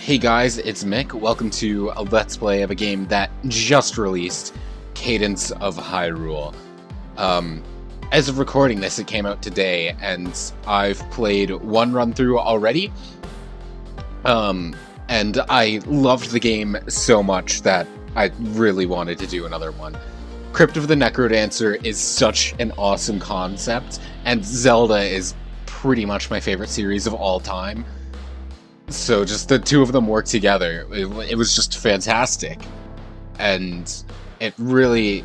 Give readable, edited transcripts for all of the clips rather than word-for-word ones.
Hey guys, it's Mick. Welcome to a Let's Play of a game that just released, Cadence of Hyrule. As of recording this, it came out today, and I've played one run-through already. And I loved the game so much that I really wanted to do another one. Crypt of the Necrodancer is such an awesome concept, and Zelda is pretty much my favorite series of all time. So just the two of them work together. It was just fantastic. And it really,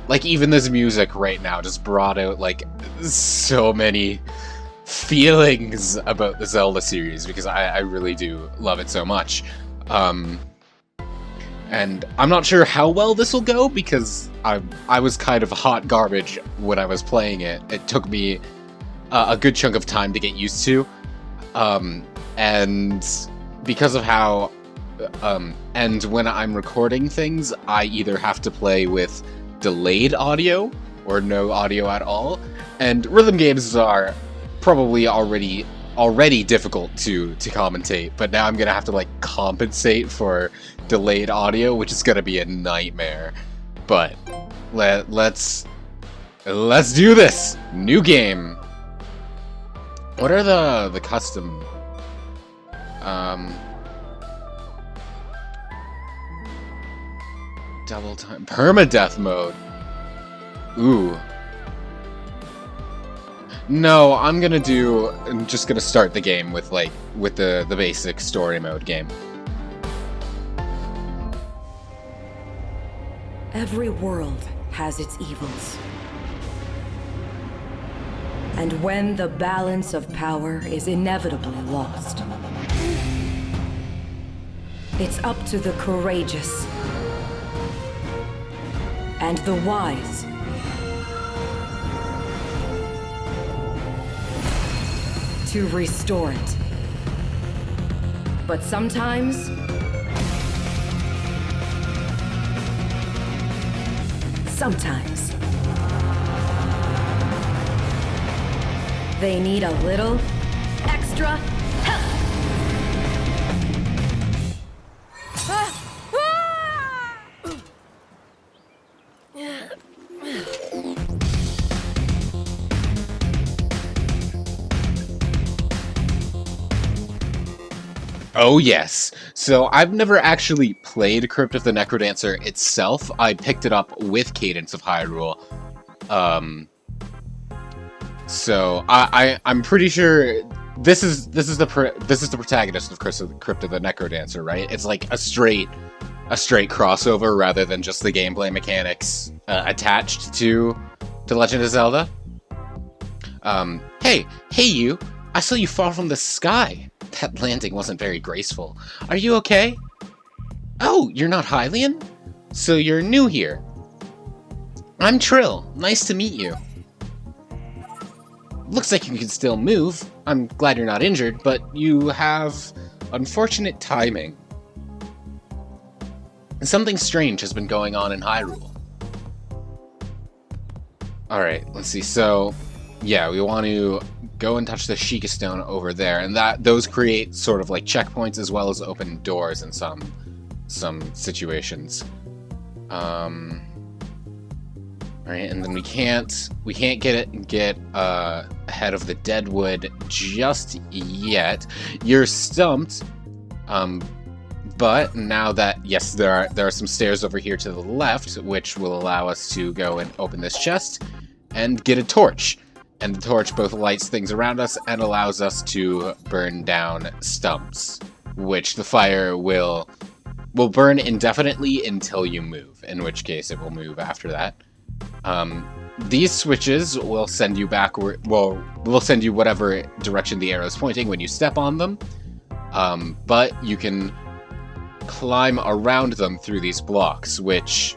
like, even this music right now just brought out, like, so many feelings about the Zelda series, because I really do love it so much. And I'm not sure how well this will go, because I was kind of hot garbage when I was playing it. It took me a good chunk of time to get used to. And because of how, and when I'm recording things, I either have to play with delayed audio or no audio at all, and rhythm games are probably already difficult to commentate, but now I'm gonna have to, like, compensate for delayed audio, which is gonna be a nightmare. But let's do this! New game! What are the custom... double time permadeath mode. Ooh. No, I'm just gonna start the game with the basic story mode game. Every world has its evils. And when the balance of power is inevitably lost, it's up to the courageous and the wise to restore it. But sometimes they need a little extra help. Oh yes. So I've never actually played Crypt of the Necrodancer itself. I picked it up with Cadence of Hyrule. So I'm pretty sure this is the protagonist of Crypt of the Necrodancer, right? It's like a straight crossover rather than just the gameplay mechanics attached to Legend of Zelda. Hey you! I saw you fall from the sky. That landing wasn't very graceful. Are you okay? Oh, you're not Hylian? So you're new here. I'm Trill. Nice to meet you. Looks like you can still move. I'm glad you're not injured, but you have unfortunate timing. Something strange has been going on in Hyrule. Alright, let's see. So, yeah, we want to go and touch the Sheikah Stone over there, and those create sort of like checkpoints as well as open doors in some situations. Alright, and then we can't get ahead of the Deadwood just yet. You're stumped, but now that, yes, there are some stairs over here to the left, which will allow us to go and open this chest and get a torch. And the torch both lights things around us and allows us to burn down stumps, which the fire will burn indefinitely until you move, in which case it will move after that. These switches will send you backward. Well, will send you whatever direction the arrow is pointing when you step on them. But you can climb around them through these blocks, which,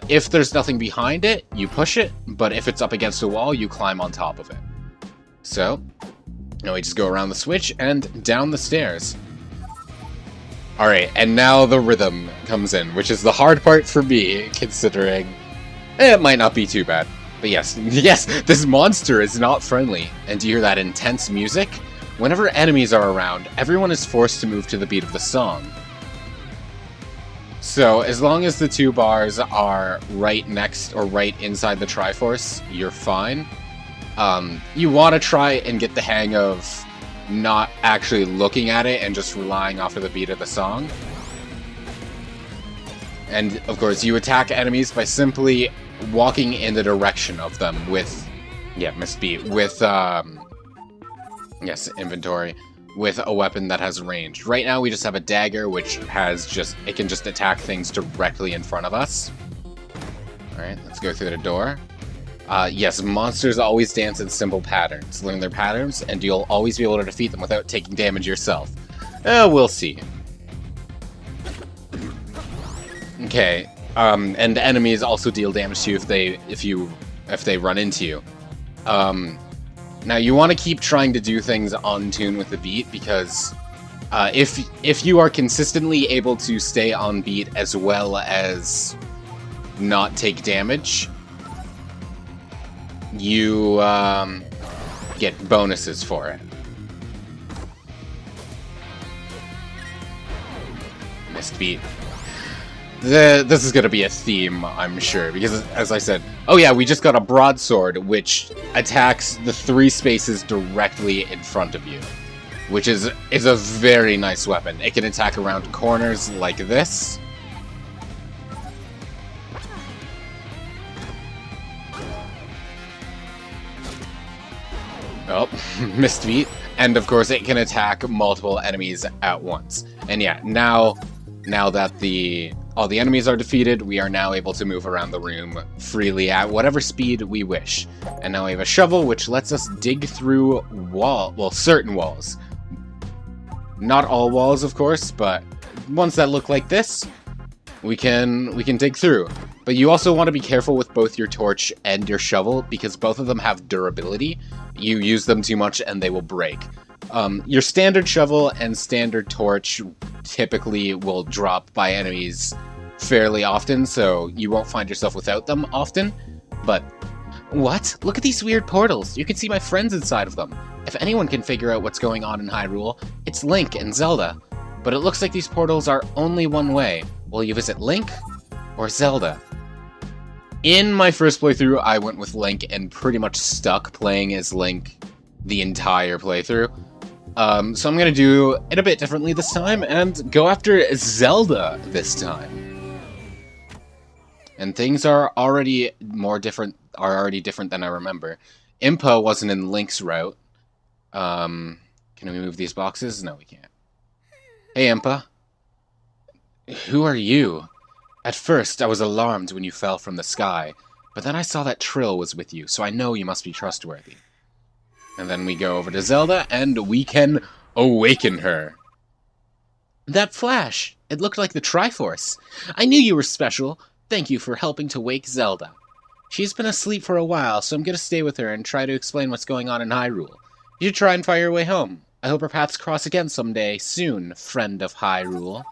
if there's nothing behind it, you push it, but if it's up against a wall, you climb on top of it. So, now we just go around the switch and down the stairs. Alright, and now the rhythm comes in, which is the hard part for me, considering it might not be too bad. But yes, this monster is not friendly. And do you hear that intense music? Whenever enemies are around, everyone is forced to move to the beat of the song. So, as long as the 2 bars are right next or right inside the Triforce, you're fine. You want to try and get the hang of not actually looking at it and just relying off of the beat of the song. And, of course, you attack enemies by simply walking in the direction of them with... Yeah, misbeat. With, yes, inventory. With a weapon that has range. Right now, we just have a dagger, which has just... It can just attack things directly in front of us. Alright, let's go through the door. Yes, monsters always dance in simple patterns. Learn their patterns, and you'll always be able to defeat them without taking damage yourself. We'll see. Okay, and enemies also deal damage to you if they run into you. Now you want to keep trying to do things on tune with the beat, because if you are consistently able to stay on beat as well as not take damage, you get bonuses for it. Missed beat. This is going to be a theme, I'm sure, because, as I said, oh yeah, we just got a broadsword, which attacks the 3 spaces directly in front of you, which is a very nice weapon. It can attack around corners like this. Oh, missed beat. And, of course, it can attack multiple enemies at once. And yeah, now that all the enemies are defeated, we are now able to move around the room freely at whatever speed we wish. And now we have a shovel, which lets us dig through certain walls. Not all walls, of course, but ones that look like this, we can dig through. But you also want to be careful with both your torch and your shovel, because both of them have durability. You use them too much and they will break. Your standard shovel and standard torch typically will drop by enemies fairly often, so you won't find yourself without them often. But, what? Look at these weird portals. You can see my friends inside of them. If anyone can figure out what's going on in Hyrule, it's Link and Zelda. But it looks like these portals are only one way. Will you visit Link or Zelda? In my first playthrough, I went with Link and pretty much stuck playing as Link the entire playthrough. So I'm going to do it a bit differently this time and go after Zelda this time. And things are already different than I remember. Impa wasn't in Link's route. Can we move these boxes? No, we can't. Hey, Impa. Who are you? At first, I was alarmed when you fell from the sky, but then I saw that Trill was with you, so I know you must be trustworthy. And then we go over to Zelda, and we can awaken her. That flash! It looked like the Triforce. I knew you were special. Thank you for helping to wake Zelda. She's been asleep for a while, so I'm gonna stay with her and try to explain what's going on in Hyrule. You should try and find your way home. I hope our paths cross again someday, soon, friend of Hyrule.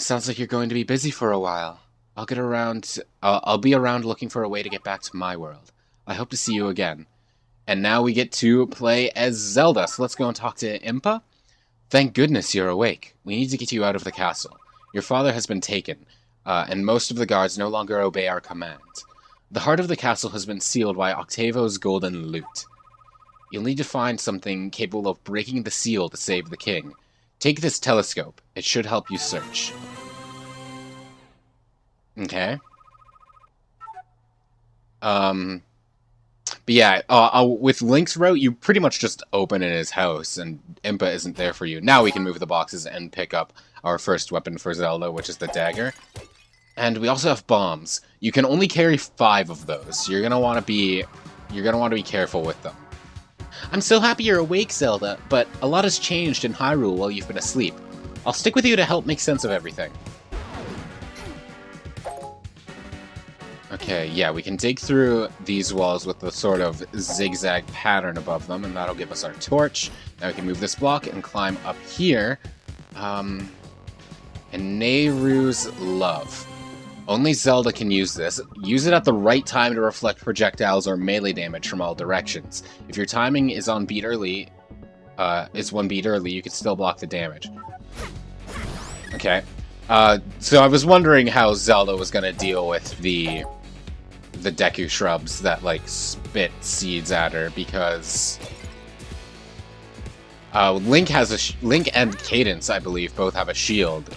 Sounds like you're going to be busy for a while. I'll be around looking for a way to get back to my world. I hope to see you again. And now we get to play as Zelda, so let's go and talk to Impa. Thank goodness you're awake. We need to get you out of the castle. Your father has been taken, and most of the guards no longer obey our commands. The heart of the castle has been sealed by Octavo's golden lute. You'll need to find something capable of breaking the seal to save the king. Take this telescope. It should help you search. Okay. But yeah, with Link's route, you pretty much just open in his house, and Impa isn't there for you. Now we can move the boxes and pick up our first weapon for Zelda, which is the dagger. And we also have bombs. You can only carry 5 of those. You're gonna want to be careful with them. I'm so happy you're awake, Zelda, but a lot has changed in Hyrule while you've been asleep. I'll stick with you to help make sense of everything. Okay, yeah, we can dig through these walls with the sort of zigzag pattern above them, and that'll give us our torch. Now we can move this block and climb up here. And Nehru's Love. Only Zelda can use this. Use it at the right time to reflect projectiles or melee damage from all directions. If your timing is on beat early, is one beat early, you can still block the damage. Okay. So I was wondering how Zelda was gonna deal with the Deku shrubs that, like, spit seeds at her, because Link and Cadence, I believe, both have a shield.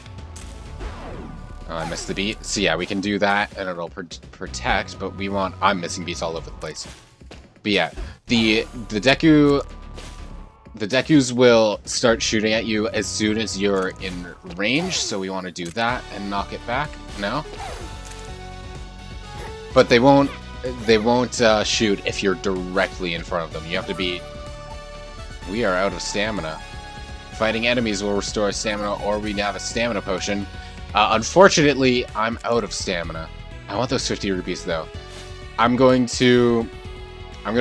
Oh, I missed the beat. So yeah, we can do that, and it'll protect, but we want... I'm missing beats all over the place. But yeah, the Dekus will start shooting at you as soon as you're in range, so we want to do that and knock it back. No? But they won't shoot if you're directly in front of them. You have to be... We are out of stamina. Fighting enemies will restore stamina, or we have a stamina potion. Unfortunately, I'm out of stamina. I want those 50 rupees, though. I'm gonna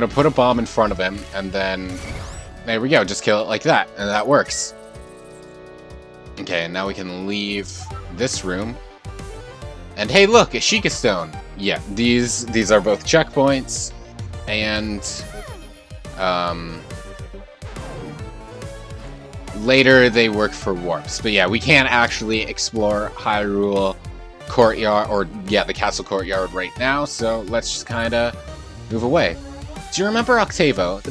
put a bomb in front of him, and then... There we go, just kill it like that, and that works. Okay, and now we can leave this room. And hey, look, a Sheikah Stone! Yeah, these are both checkpoints, and... later they work for warps. But yeah, we can't actually explore Hyrule Courtyard, or yeah, the castle courtyard right now, so let's just kinda move away. Do you remember Octavo, the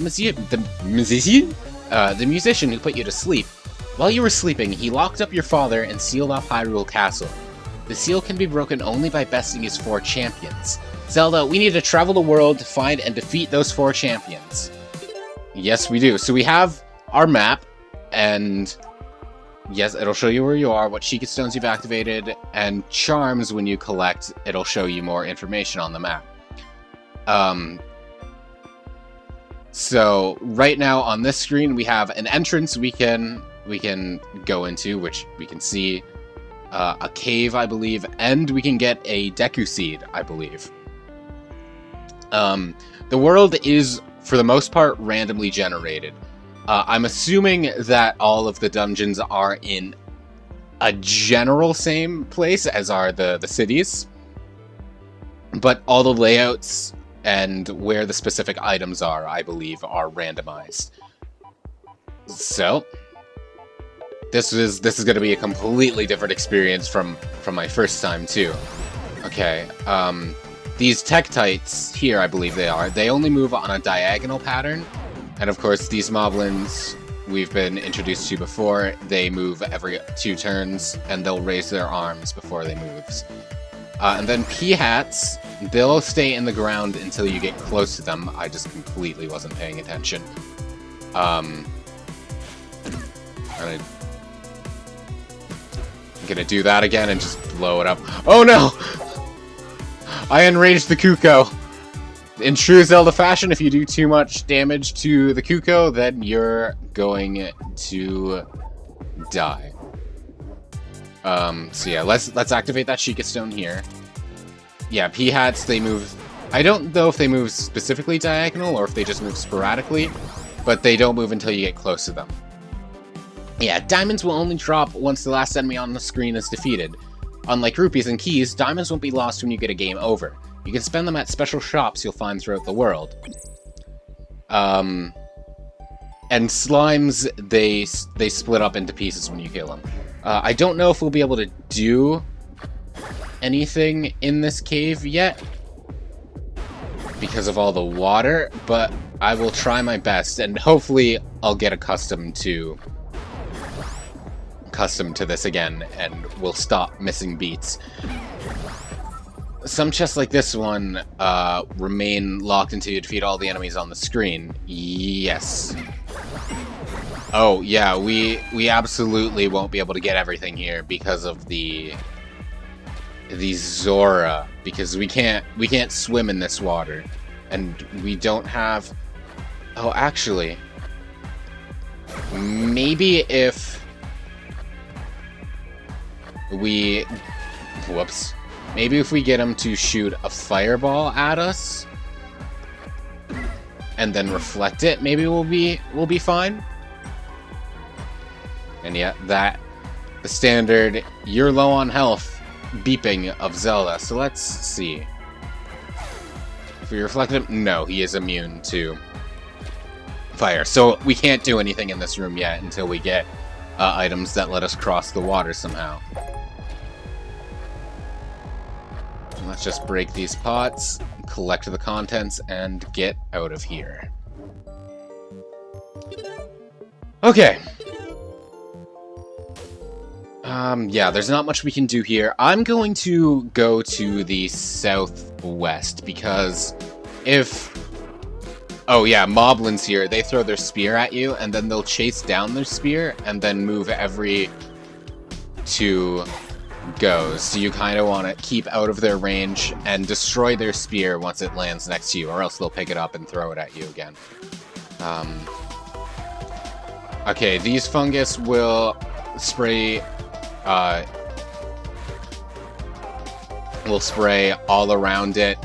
musician who put you to sleep? While you were sleeping, he locked up your father and sealed off Hyrule Castle. The seal can be broken only by besting his 4 champions. Zelda, we need to travel the world to find and defeat those 4 champions. Yes, we do. So we have our map, and yes, it'll show you where you are, what Sheikah Stones you've activated, and charms when you collect, it'll show you more information on the map. So right now on this screen we have an entrance we can go into, which we can see a cave, I believe, and we can get a Deku Seed, I believe. The world is, for the most part, randomly generated. I'm assuming that all of the dungeons are in a general same place as are the cities, but all the layouts and where the specific items are, I believe, are randomized. So this is going to be a completely different experience from my first time too. Okay, these Tektites here, I believe they only move on a diagonal pattern, and of course these Moblins we've been introduced to before. They move every 2 turns, and they'll raise their arms before they move. And then P-Hats, they'll stay in the ground until you get close to them. I just completely wasn't paying attention. I'm gonna do that again and just blow it up. Oh no! I enraged the Kuko! In true Zelda fashion, if you do too much damage to the Kuko, then you're going to die. So yeah, let's activate that Sheikah Stone here. Yeah, P-Hats, they move... I don't know if they move specifically diagonal or if they just move sporadically, but they don't move until you get close to them. Yeah, diamonds will only drop once the last enemy on the screen is defeated. Unlike rupees and keys, diamonds won't be lost when you get a game over. You can spend them at special shops you'll find throughout the world. And slimes, they split up into pieces when you kill them. I don't know if we'll be able to do anything in this cave yet because of all the water, but I will try my best, and hopefully I'll get accustomed to this again, and we'll stop missing beats. Some chests like this one remain locked until you defeat all the enemies on the screen. Yes. Oh, yeah, we absolutely won't be able to get everything here because of the Zora, because we can't swim in this water, and we don't have... Oh, actually, maybe if we... Whoops. Maybe if we get him to shoot a fireball at us and then reflect it, maybe we'll be fine. And yeah, the standard "you're low on health" beeping of Zelda. So let's see. If we reflect him, no, he is immune to fire. So we can't do anything in this room yet until we get items that let us cross the water somehow. Let's just break these pots, collect the contents, and get out of here. Okay. Yeah, there's not much we can do here. I'm going to go to the southwest, because if... Oh yeah, moblins here, they throw their spear at you, and then they'll chase down their spear, and then move every 2 goes. So you kind of want to keep out of their range and destroy their spear once it lands next to you, or else they'll pick it up and throw it at you again. Okay, these fungus will spray all around it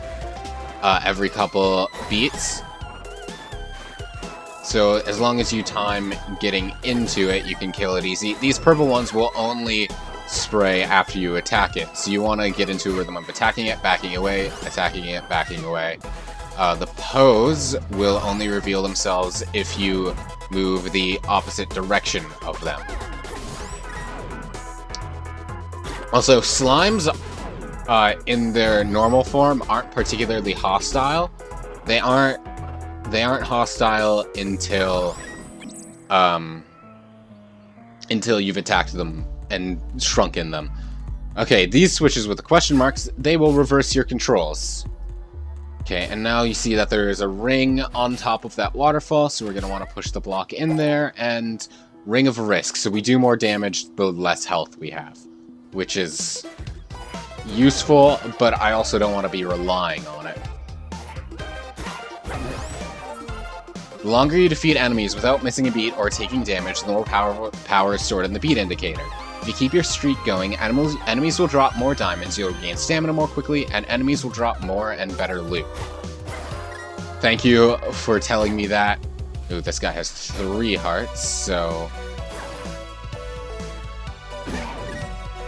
every couple beats. So as long as you time getting into it, you can kill it easy. These purple ones will only spray after you attack it. So you want to get into a rhythm of attacking it, backing away, attacking it, backing away. The pose will only reveal themselves if you move the opposite direction of them. Also, slimes in their normal form aren't particularly hostile. They aren't hostile until you've attacked them and shrunken them. Okay, these switches with the question marks, they will reverse your controls. Okay, and now you see that there is a ring on top of that waterfall, so we're going to want to push the block in there, and Ring of Risk, so we do more damage the less health we have, which is useful, but I also don't want to be relying on it. The longer you defeat enemies without missing a beat or taking damage, the more power is stored in the beat indicator. If you keep your streak going, enemies will drop more diamonds, you'll gain stamina more quickly, and enemies will drop more and better loot. Thank you for telling me that. Ooh, this guy has 3 hearts, so...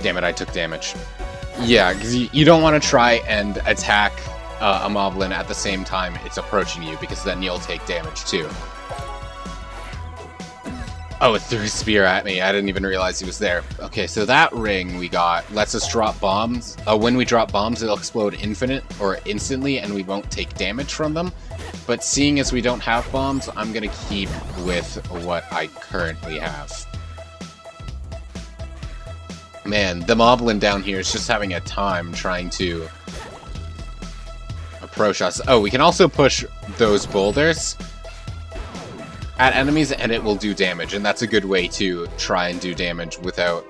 Damn it, I took damage. Yeah, because you don't want to try and attack a moblin at the same time it's approaching you, because then you'll take damage too. Oh, it threw a spear at me. I didn't even realize he was there. Okay, so that ring we got lets us drop bombs. When we drop bombs, it'll explode instantly, and we won't take damage from them. But seeing as we don't have bombs, I'm gonna keep with what I currently have. Man, the moblin down here is just having a time trying to approach us. Oh, we can also push those boulders at enemies, and it will do damage, and that's a good way to try and do damage without...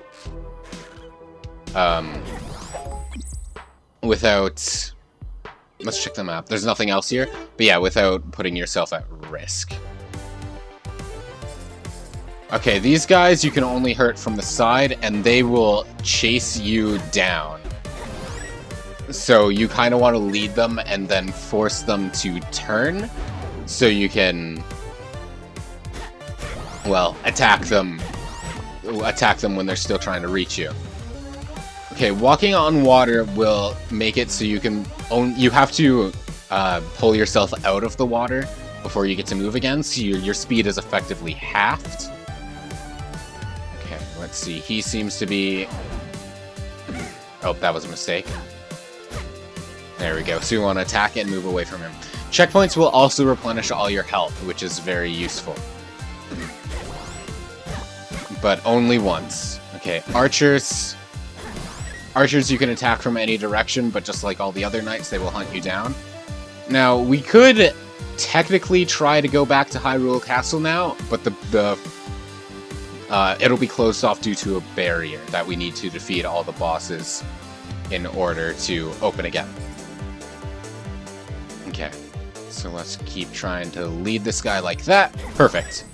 Let's check the map. There's nothing else here, but yeah, without putting yourself at risk. Okay, these guys you can only hurt from the side, and they will chase you down. So you kind of want to lead them and then force them to turn, so you can... well, attack them when they're still trying to reach you. Okay, walking on water will make it so you can you have to pull yourself out of the water before you get to move again, so your speed is effectively halved. Okay, let's see. He seems to be... oh, that was a mistake. There we go. So you want to attack it and move away from him. Checkpoints will also replenish all your health, which is very useful. But only once. Okay, archers. Archers you can attack from any direction, but just like all the other knights, they will hunt you down. Now, we could technically try to go back to Hyrule Castle now, but it'll be closed off due to a barrier that we need to defeat all the bosses in order to open again. Okay, so let's keep trying to lead this guy like that. Perfect.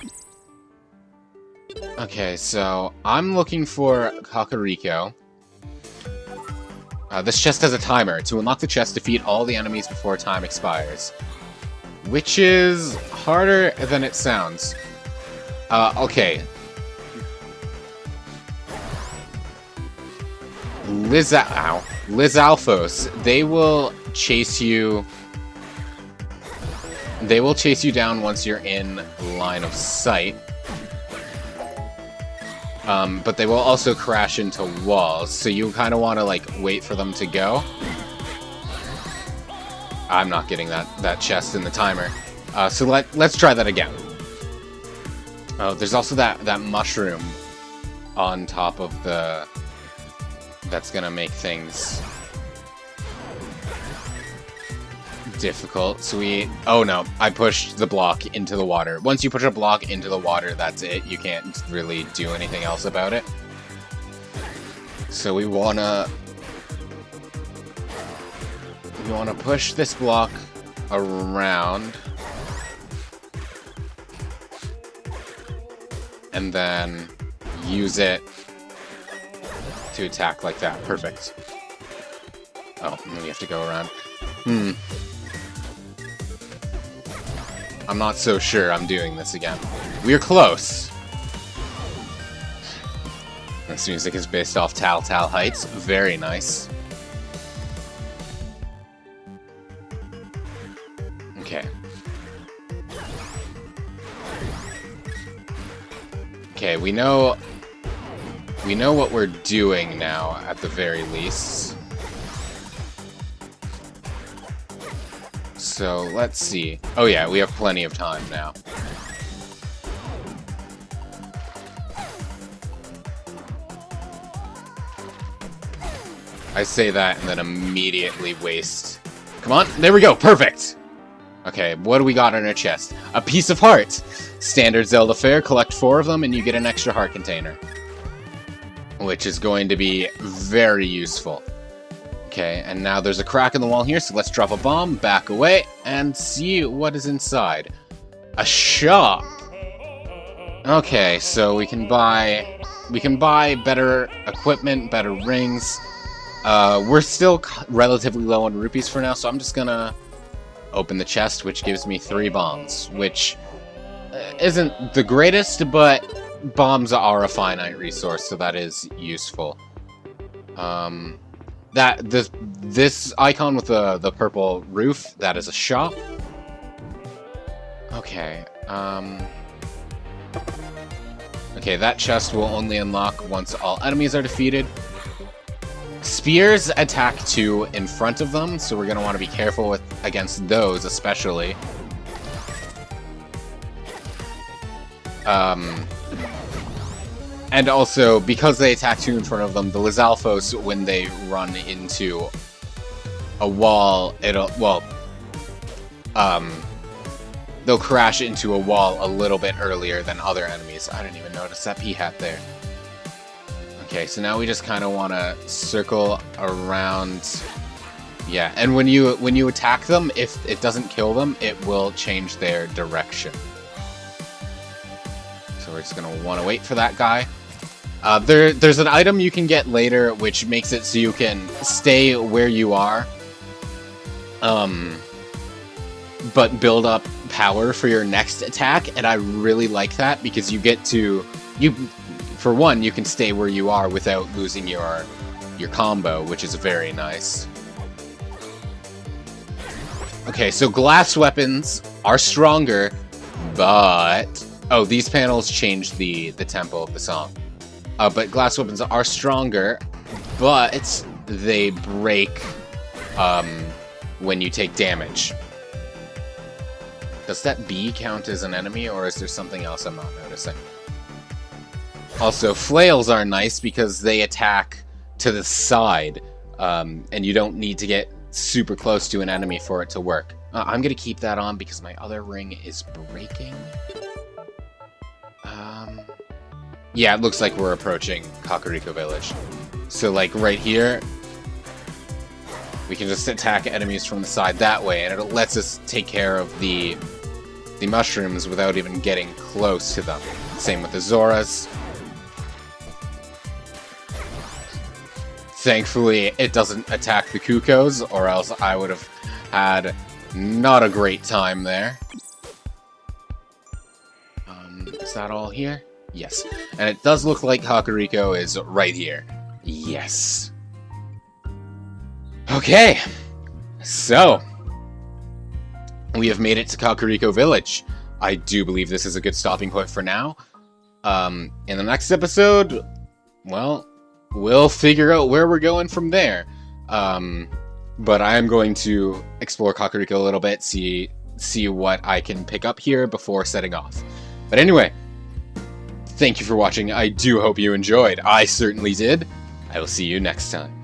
Okay, so I'm looking for Kakariko. This chest has a timer. To unlock the chest, defeat all the enemies before time expires. Which is harder than it sounds. Okay. Lizalfos. They will chase you They will chase you down once you're in line of sight. But they will also crash into walls, so you kind of want to, like, wait for them to go. I'm not getting that chest in the timer. So let's try that again. Oh, there's also that mushroom on top of the... That's gonna make things difficult. So oh no, I pushed the block into the water. Once you push a block into the water, that's it. You can't really do anything else about it. So we wanna push this block around. And then use it to attack like that. Perfect. Oh, we have to go around. I'm not so sure I'm doing this again. We're close. This music is based off Tal Tal Heights. Very nice. Okay. Okay, we know what we're doing now, at the very least. So, let's see. Oh yeah, we have plenty of time now. I say that and then immediately waste... Come on, there we go, perfect! Okay, what do we got in our chest? A piece of heart! Standard Zelda fare, collect 4 of them and you get an extra heart container. Which is going to be very useful. Okay, and now there's a crack in the wall here, so let's drop a bomb, back away, and see what is inside. A shop! Okay, so we can buy better equipment, better rings. We're still relatively low on rupees for now, so I'm just gonna open the chest, which gives me 3 bombs, which isn't the greatest, but bombs are a finite resource, so that is useful. This icon with the purple roof, that is a shop. Okay, okay, that chest will only unlock once all enemies are defeated. Spears attack 2 in front of them, so we're gonna want to be careful against those, especially. And also, because they attack 2 in front of them, the Lizalfos, when they run into a wall, they'll crash into a wall a little bit earlier than other enemies. I didn't even notice that P-hat there. Okay, so now we just kind of want to circle around. Yeah, and when you attack them, if it doesn't kill them, it will change their direction. So we're just going to want to wait for that guy. There's an item you can get later which makes it so you can stay where you are, but build up power for your next attack, and I really like that because you get to... For one, you can stay where you are without losing your combo, which is very nice. Okay, so glass weapons are stronger, but... Oh, these panels change the tempo of the song. But glass weapons are stronger, but they break when you take damage. Does that B count as an enemy, or is there something else I'm not noticing? Also, flails are nice because they attack to the side, and you don't need to get super close to an enemy for it to work. I'm going to keep that on because my other ring is breaking. Yeah, it looks like we're approaching Kakariko Village. So, like, right here, we can just attack enemies from the side that way, and it lets us take care of the mushrooms without even getting close to them. Same with the Zoras. Thankfully, it doesn't attack the Kukos, or else I would have had not a great time there. Is that all here? Yes. And it does look like Kakariko is right here. Yes. Okay. So, we have made it to Kakariko Village. I do believe this is a good stopping point for now. In the next episode, well, we'll figure out where we're going from there. But I am going to explore Kakariko a little bit, see what I can pick up here before setting off. But anyway, thank you for watching. I do hope you enjoyed. I certainly did. I will see you next time.